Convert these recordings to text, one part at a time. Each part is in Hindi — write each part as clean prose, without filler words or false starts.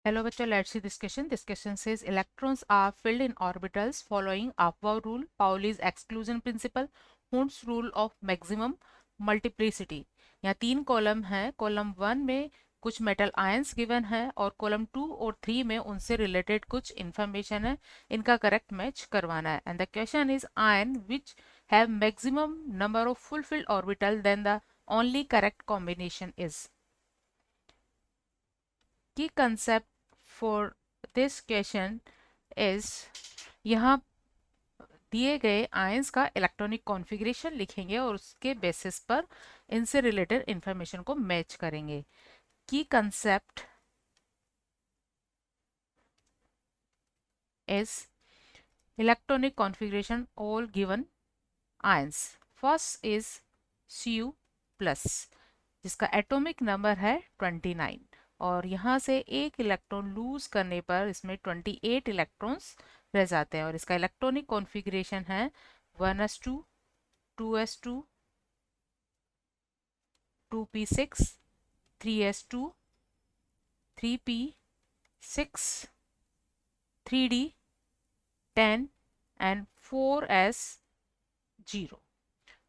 Hello bachcho, let's see this question. This question says electrons are filled in orbitals following Aufbau rule, Pauli's exclusion principle, Hund's rule of maximum multiplicity. यहाँ तीन कॉलम है. कॉलम 1 में कुछ मेटल आयंस गिवन है और कॉलम 2 और 3 में उनसे रिलेटेड कुछ इंफॉर्मेशन है. इनका करेक्ट मैच करवाना है. And the question is ion which have maximum number of fulfilled orbital then the only correct combination is. Key concept for this question is, यहाँ दिए गए आयंस का इलेक्ट्रॉनिक कॉन्फ़िगरेशन लिखेंगे और उसके बेसिस पर इनसे रिलेटेड इंफॉर्मेशन को मैच करेंगे. की concept is electronic configuration all given ions. First is Cu plus, जिसका एटॉमिक नंबर है 29 और यहाँ से एक इलेक्ट्रॉन लूज करने पर इसमें 28 इलेक्ट्रॉन्स रह जाते हैं और इसका इलेक्ट्रॉनिक कॉन्फ़िगरेशन है 1s2 2s2 2p6 3s2 3p6 3d10 and 4s0.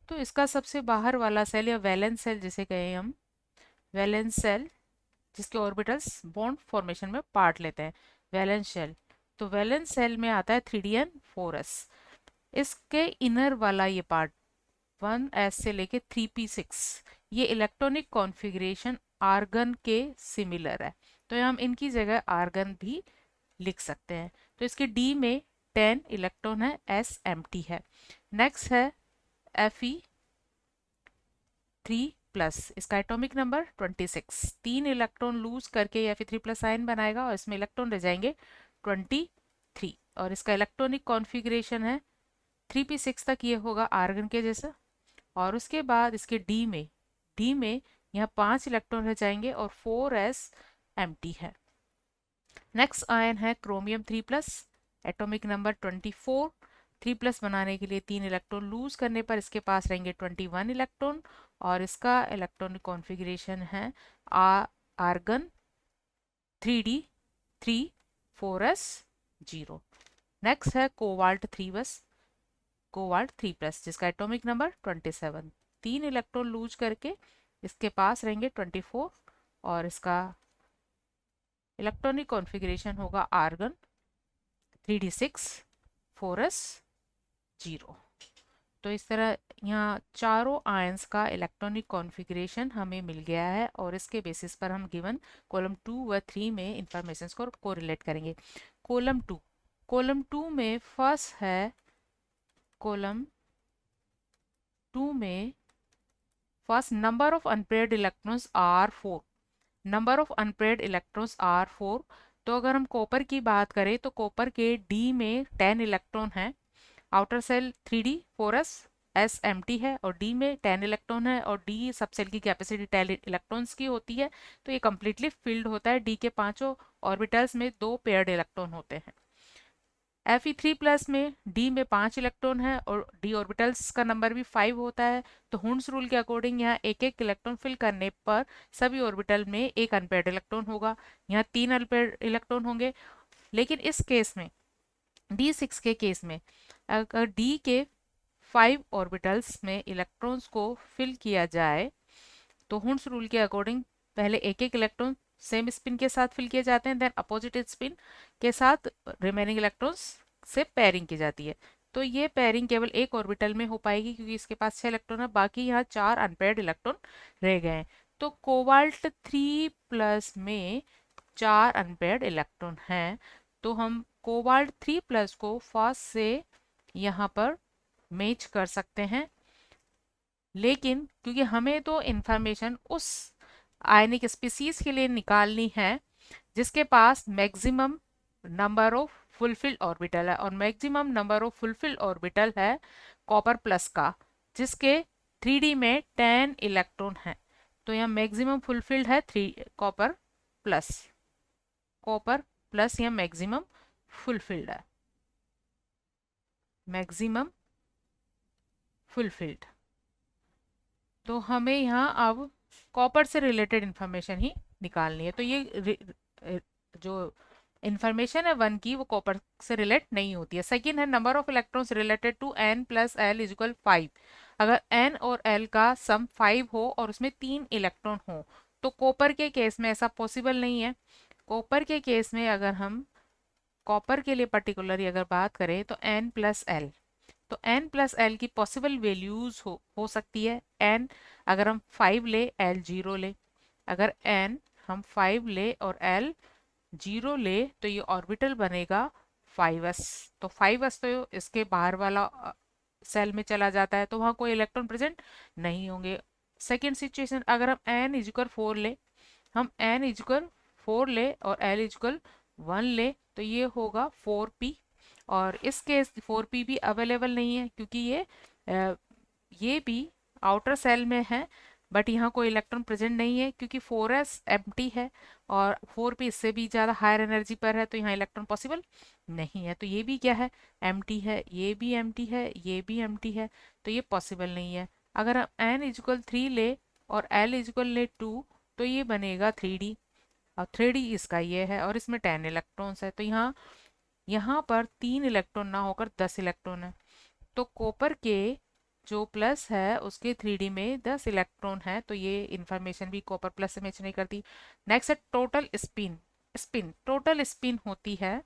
तो इसका सबसे बाहर वाला सेल या वैलेंस सेल जिसे कहें हम, वैलेंस सेल जिसके ऑर्बिटल्स बॉन्ड फॉर्मेशन में पार्ट लेते हैं, वैलेंस शेल. तो वैलेंस सेल में आता है 3d and 4s. इसके इनर वाला ये पार्ट 1s से लेके 3p6, ये इलेक्ट्रॉनिक कॉन्फ़िगरेशन आर्गन के सिमिलर है. तो हम इनकी जगह आर्गन भी लिख सकते हैं. तो इसके डी में 10 इलेक्ट्रॉन है, s एम्प्टी है. नेक्स्ट है Fe3 प्लस, इसका एटॉमिक नंबर 26, 3 इलेक्ट्रॉन लूज करके या फिर 3 प्लस आयन बनाएगा और इसमें इलेक्ट्रॉन रह जाएंगे 23 और इसका इलेक्ट्रॉनिक कॉन्फ़िगरेशन है 3p6 तक ये होगा आर्गन के जैसा. और उसके बाद इसके डी में यहाँ 5 इलेक्ट्रॉन रह जाएंगे और 4s एम्प्टी है. नेक्स्ट आयन है chromium 3 plus, atomic number 24. 3 plus बनाने के लिए 3 इलेक्ट्रॉन लूज करने पर इसके पास रहेंगे 21 इलेक्ट्रॉन और इसका इलेक्ट्रॉनिक कॉन्फ़िगरेशन है आर्गन 3d3 4s0. नेक्स्ट है कोबाल्ट 3 बस, कोबाल्ट 3 प्लस, जिसका एटॉमिक नंबर 27. 3 इलेक्ट्रॉन लूज करके इसके पास रहेंगे 24 और इसका इलेक्ट्रॉनिक कॉन्फ़िगरेशन होगा आर्गन 3d6 4s0. तो इस तरह यहाँ चारों आयंस का इलेक्ट्रॉनिक कॉन्फ़िगरेशन हमें मिल गया है और इसके बेसिस पर हम गिवन कॉलम 2 व 3 में इंफॉर्मेशन को कोरिलेट करेंगे. कॉलम 2 में फर्स्ट है, कॉलम 2 में first number of unpaired electrons are 4. Number of unpaired electrons are 4. तो अगर हम कॉपर की बात करें तो कॉपर के डी में 10 इलेक्ट्रॉन है, outer cell 3d 4s s empty है और डी में 10 इलेक्ट्रॉन है और डी सब सेल की कैपेसिटी 10 इलेक्ट्रॉन्स की होती है. तो ये कंप्लीटली फिल्ड होता है. डी के पांचों ऑर्बिटल्स में 2 पेयर्ड इलेक्ट्रॉन होते हैं. Fe3 प्लस में डी में 5 इलेक्ट्रॉन है और डी ऑर्बिटल्स का नंबर भी 5 होता है. तो हुंड्स रूल के अकॉर्डिंग यहाँ एक एक इलेक्ट्रॉन फिल करने पर सभी ऑर्बिटल में एक अनपेयर्ड इलेक्ट्रॉन होगा. यहाँ 3 अनपेयर्ड इलेक्ट्रॉन होंगे. लेकिन इस केस में D6 के केस में अगर डी के 5 ऑर्बिटल्स में इलेक्ट्रॉन्स को फिल किया जाए तो हुंड्स रूल के अकॉर्डिंग पहले एक एक इलेक्ट्रॉन सेम स्पिन के साथ फिल किए जाते हैं, देन अपोजिट स्पिन के साथ रिमेनिंग इलेक्ट्रॉन्स से पेयरिंग की जाती है. तो ये पेयरिंग केवल एक ऑर्बिटल में हो पाएगी क्योंकि इसके पास 6 इलेक्ट्रॉन है, बाकी यहाँ 4 अनपेयर्ड इलेक्ट्रॉन रह गए हैं. तो कोबाल्ट 3 प्लस में 4 अनपेयर्ड इलेक्ट्रॉन हैं. तो हम कोबाल्ट 3 प्लस को फर्स्ट से यहाँ पर मैच कर सकते हैं. लेकिन क्योंकि हमें तो इंफॉर्मेशन उस आयनिक स्पीसीज के लिए निकालनी है जिसके पास maximum number of fulfilled orbital है और maximum number of fulfilled orbital है कॉपर प्लस का, जिसके 3d में 10 इलेक्ट्रॉन है. तो यहाँ मैक्सिमम फुलफिल्ड है 3 कॉपर प्लस यहाँ मैक्सिमम फुलफिल्ड है, मैक्सिमम फुलफिल्ड. तो हमें यहाँ अब कॉपर से रिलेटेड इंफॉर्मेशन ही निकालनी है. तो ये जो इंफॉर्मेशन है वन की वो कॉपर से रिलेट नहीं होती है। सेकेंड है number of electrons related to n plus L is equal 5। अगर n और l का सम 5 हो और उसमें 3 इलेक्ट्रॉन हो तो कॉपर के केस में ऐसा पॉसिबल नहीं है। कॉपर के केस में अगर हम कॉपर के लिए पर्टिकुलरली अगर बात करें तो n प्लस एल, तो n प्लस एल की पॉसिबल वैल्यूज हो सकती है n, अगर हम 5 ले l 0 ले, अगर n हम 5 ले और l 0 ले तो ये ऑर्बिटल बनेगा 5s। तो 5s तो इसके बाहर वाला सेल में चला जाता है तो वहाँ कोई इलेक्ट्रॉन प्रेजेंट नहीं होंगे। सेकेंड सिचुएशन, अगर हम n इजक्वल 4 ले, हम n इजक्वल 4 ले और l इजक्वल 1 ले तो ये होगा 4p। और इस केस 4p भी अवेलेबल नहीं है क्योंकि ये भी आउटर सेल में है बट यहाँ कोई इलेक्ट्रॉन प्रेजेंट नहीं है क्योंकि 4s एम्प्टी है और 4p इससे भी ज़्यादा हायर एनर्जी पर है तो यहाँ इलेक्ट्रॉन पॉसिबल नहीं है। तो ये भी क्या है, एम्प्टी है, ये भी एम्प्टी है, ये भी एम्प्टी है, तो ये पॉसिबल नहीं है। अगर हम n इजक्वल 3 ले और l इजक्वल ले 2 तो ये बनेगा 3d, और 3d इसका ये है और इसमें 10 इलेक्ट्रॉन्स है। तो यहाँ यहाँ पर 3 इलेक्ट्रॉन ना होकर 10 इलेक्ट्रॉन है। तो कॉपर के जो प्लस है उसके 3D में 10 इलेक्ट्रॉन है तो ये इंफॉर्मेशन भी कॉपर प्लस से मैच नहीं करती। नेक्स्ट है total spin. Spin total spin होती है,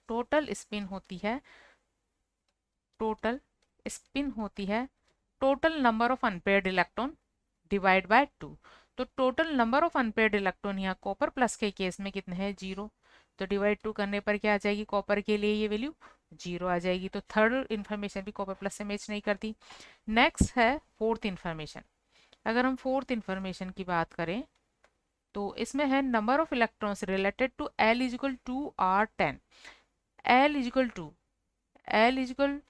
टोटल स्पिन होती है, टोटल स्पिन होती है total number of unpaired electron divide by 2। तो total number of unpaired electron यहाँ कॉपर प्लस के केस में कितने हैं, 0। तो डिवाइड 2 करने पर क्या आ जाएगी, कॉपर के लिए ये वैल्यू 0 आ जाएगी। तो थर्ड इन्फॉर्मेशन भी कॉपर प्लस से मैच नहीं करती। नेक्स्ट है फोर्थ इन्फॉर्मेशन। अगर हम फोर्थ इन्फॉर्मेशन की बात करें तो इसमें है number of electrons related to L is equal to are 10। L is equal to, L is equal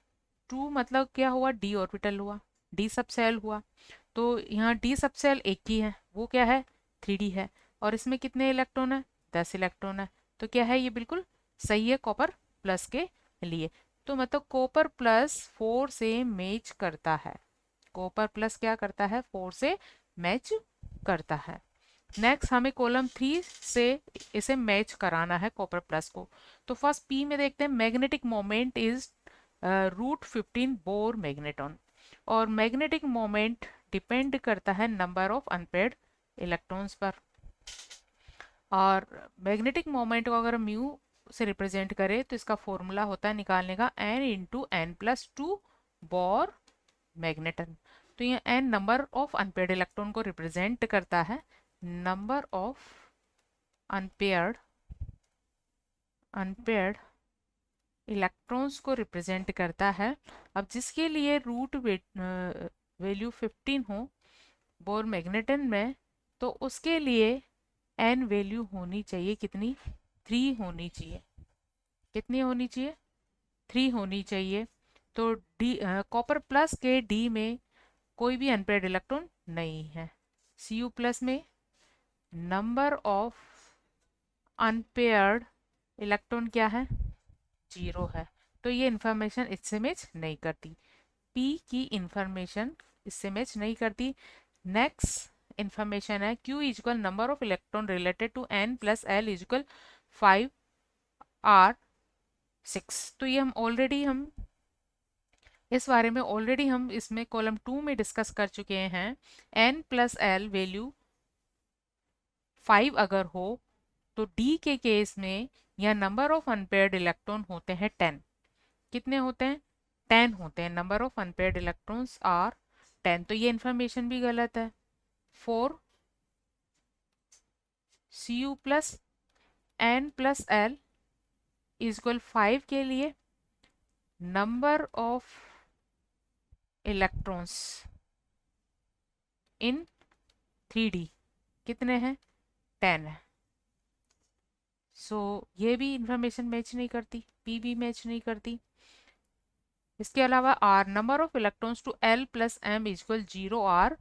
2 मतलब क्या हुआ, डी ऑर्बिटल हुआ, डी सबसेल हुआ। तो यहाँ डी सबसेल एक ही है, वो क्या है, 3D है, और इसमें कितने इलेक्ट्रॉन है, 10 इलेक्ट्रॉन है। तो क्या है, ये बिल्कुल सही है कॉपर प्लस के लिए। तो मतलब कॉपर प्लस 4 से मैच करता है, कॉपर प्लस क्या करता है, 4 से मैच करता है। नेक्स्ट हमें कॉलम 3 से इसे मैच कराना है कॉपर प्लस को। तो फर्स्ट पी में देखते हैं magnetic moment is √15 bore magneton, और मैग्नेटिक मोमेंट डिपेंड करता है नंबर ऑफ अनपेयर्ड इलेक्ट्रॉन्स पर। और मैग्नेटिक मोमेंट को अगर म्यू से रिप्रेजेंट करें तो इसका फॉर्मूला होता है निकालने का n into n plus 2 Bohr magneton. तो ये n number of unpaired electron को रिप्रेजेंट करता है, number of unpaired unpaired electrons को रिप्रेजेंट करता है। अब जिसके लिए रूट वैल्यू 15 हो बोर मैग्नेटन में, तो उसके लिए n वैल्यू होनी चाहिए कितनी, 3 होनी चाहिए। कितनी होनी चाहिए, 3 होनी चाहिए। तो डी कॉपर प्लस के डी में कोई भी अनपेयर्ड इलेक्ट्रॉन नहीं है। Cu प्लस में नंबर ऑफ अनपेयर्ड इलेक्ट्रॉन क्या है, 0 है। तो ये इंफॉर्मेशन इससे मैच नहीं करती, P की इंफॉर्मेशन इससे मैच नहीं करती। नेक्स्ट इंफॉर्मेशन है Q is equal number of electron related to n plus L is equal 5 R 6। तो ये हम इस बारे में ऑलरेडी हम इसमें कॉलम 2 में डिस्कस कर चुके हैं। n प्लस एल वैल्यू 5 अगर हो तो D के केस में यह नंबर ऑफ अनपेयर्ड इलेक्ट्रॉन होते हैं 10। कितने होते हैं, 10 होते हैं। Number of unpaired electrons are 10। तो ये इंफॉर्मेशन भी गलत है। 4 Cu plus n plus L is equal 5 के लिए number of electrons in 3D कितने हैं, 10 है। ये भी इंफॉर्मेशन मैच नहीं करती, P भी मैच नहीं करती। इसके अलावा R number of electrons to L plus M is equal 0 R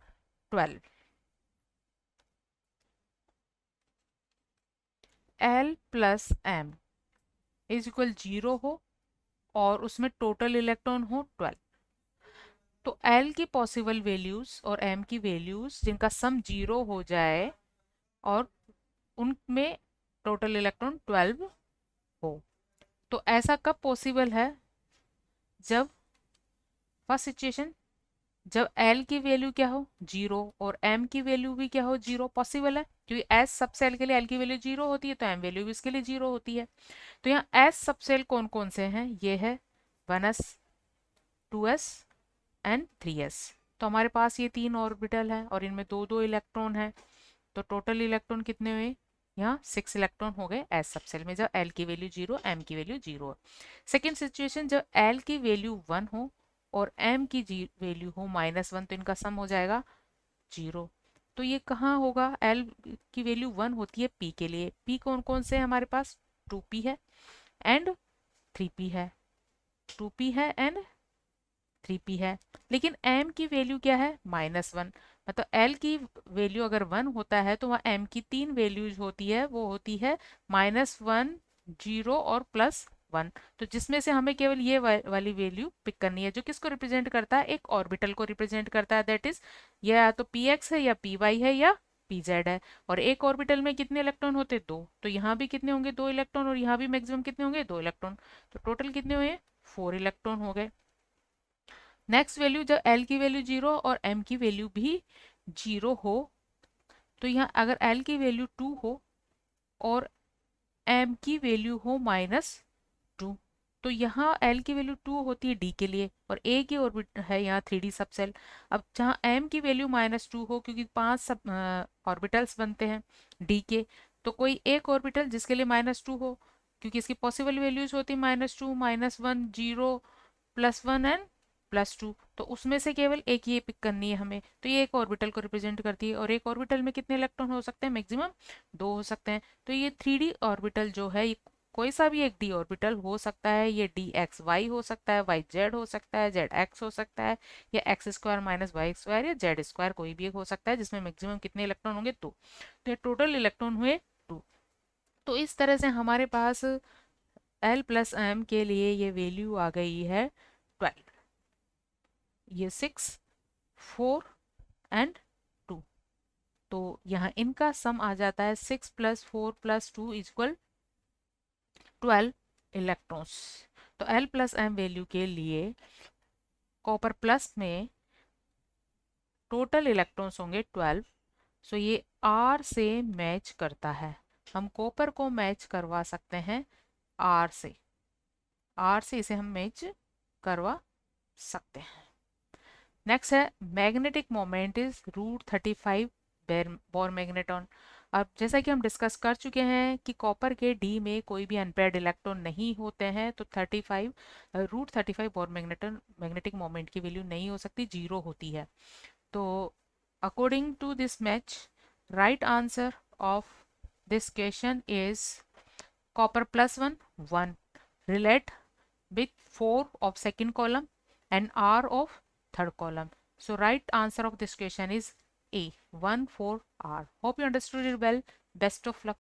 12। L plus M is equal 0 हो और उसमें टोटल इलेक्ट्रॉन हो 12। तो L की पॉसिबल वैल्यूज और M की वैल्यूज जिनका सम 0 हो जाए और उनमें टोटल इलेक्ट्रॉन 12 हो। तो ऐसा कब पॉसिबल है? जब फर्स्ट सिचुएशन, जब L की वैल्यू क्या हो, 0, और M की वैल्यू भी क्या हो, 0। पॉसिबल है क्योंकि S सब सेल के लिए L की वैल्यू 0 होती है, तो M वैल्यू भी इसके लिए 0 होती है। तो यहाँ S सब सेल कौन कौन से हैं? ये है 1s, 2s एंड 3s। तो हमारे पास ये 3 ऑर्बिटल है और इनमें दो दो इलेक्ट्रॉन है। तो टोटल इलेक्ट्रॉन कितने हुए? यहाँ 6 इलेक्ट्रॉन हो गए एस सब सेल में, जब L की वैल्यू 0, M की वैल्यू 0। सेकेंड सिचुएशन, जब L की वैल्यू 1 हो और M की वैल्यू हो -1, तो इनका सम हो जाएगा 0। तो ये कहाँ होगा? L की वैल्यू 1 होती है P के लिए। P कौन कौन से है हमारे पास? 2p है एंड 3p है, 2p है एंड 3p है। लेकिन m की वैल्यू क्या है? -1। मतलब l की वैल्यू अगर 1 होता है तो वहाँ m की 3 वैल्यूज होती है, वो होती है -1, 0 और +1। तो जिसमें से हमें केवल ये वाली वैल्यू पिक करनी है, जो किसको रिप्रेजेंट करता है? एक ऑर्बिटल को रिप्रेजेंट करता है। दैट इज या तो px है या py है या pz है। और एक ऑर्बिटल में कितने इलेक्ट्रॉन होते? 2। तो यहाँ भी कितने होंगे? 2 इलेक्ट्रॉन, और यहाँ भी मैक्सिमम कितने होंगे? 2 इलेक्ट्रॉन। तो टोटल कितने हुए? 4 इलेक्ट्रॉन हो गए। नेक्स्ट वैल्यू, जब L की वैल्यू 0 और M की वैल्यू भी 0 हो, तो यहाँ अगर L की वैल्यू 2 हो और M की वैल्यू हो -2, तो यहाँ L की वैल्यू 2 होती है D के लिए, और A की ऑर्बिट है यहाँ 3D सबसेल। अब जहाँ M की वैल्यू -2 हो, क्योंकि 5 सब ऑर्बिटल्स बनते हैं D के, तो कोई एक ऑर्बिटल जिसके लिए -2 हो, क्योंकि इसकी पॉसिबल वैल्यूज होती है -2, -1, 0, +1 एंड +2। तो उसमें से केवल एक ये पिक करनी है हमें। तो ये एक ऑर्बिटल को रिप्रेजेंट करती है, और एक ऑर्बिटल में कितने इलेक्ट्रॉन हो सकते हैं? मैक्सिमम 2 हो सकते हैं। तो ये 3D ऑर्बिटल जो है, ये कोई सा भी एक डी ऑर्बिटल हो सकता है। ये डी एक्स वाई हो सकता है, वाई जेड हो सकता है, जेड एक्स हो सकता है, या X square minus Y square, या जेड स्क्वायर, कोई भी एक हो सकता है, जिसमें मैक्सिमम कितने इलेक्ट्रॉन होंगे? 2। तो ये टोटल इलेक्ट्रॉन हुए 2। तो इस तरह से हमारे पास L प्लस M के लिए ये वैल्यू आ गई है 12। ये 6, 4 एंड 2। तो यहाँ इनका सम आ जाता है 6 + 4 + 2 = 12 इलेक्ट्रॉन्स। तो L प्लस M वैल्यू के लिए कॉपर प्लस में टोटल इलेक्ट्रॉन्स होंगे 12। सो ये R से मैच करता है। हम कॉपर को मैच करवा सकते हैं R से, R से इसे हम मैच करवा सकते हैं। नेक्स्ट है magnetic moment is √35 bore magneton. अब जैसा कि हम डिस्कस कर चुके हैं कि कॉपर के डी में कोई भी अनपेयर्ड इलेक्ट्रॉन नहीं होते हैं, तो √35 बोर मैग्नेटिक मोमेंट की वैल्यू नहीं हो सकती, 0 होती है। तो according to this match, right answer of this question is copper +1 1 relate with 4 of second column and R of third column. So right answer of this question is A, 1 4 R. Hope you understood it well. Best of luck.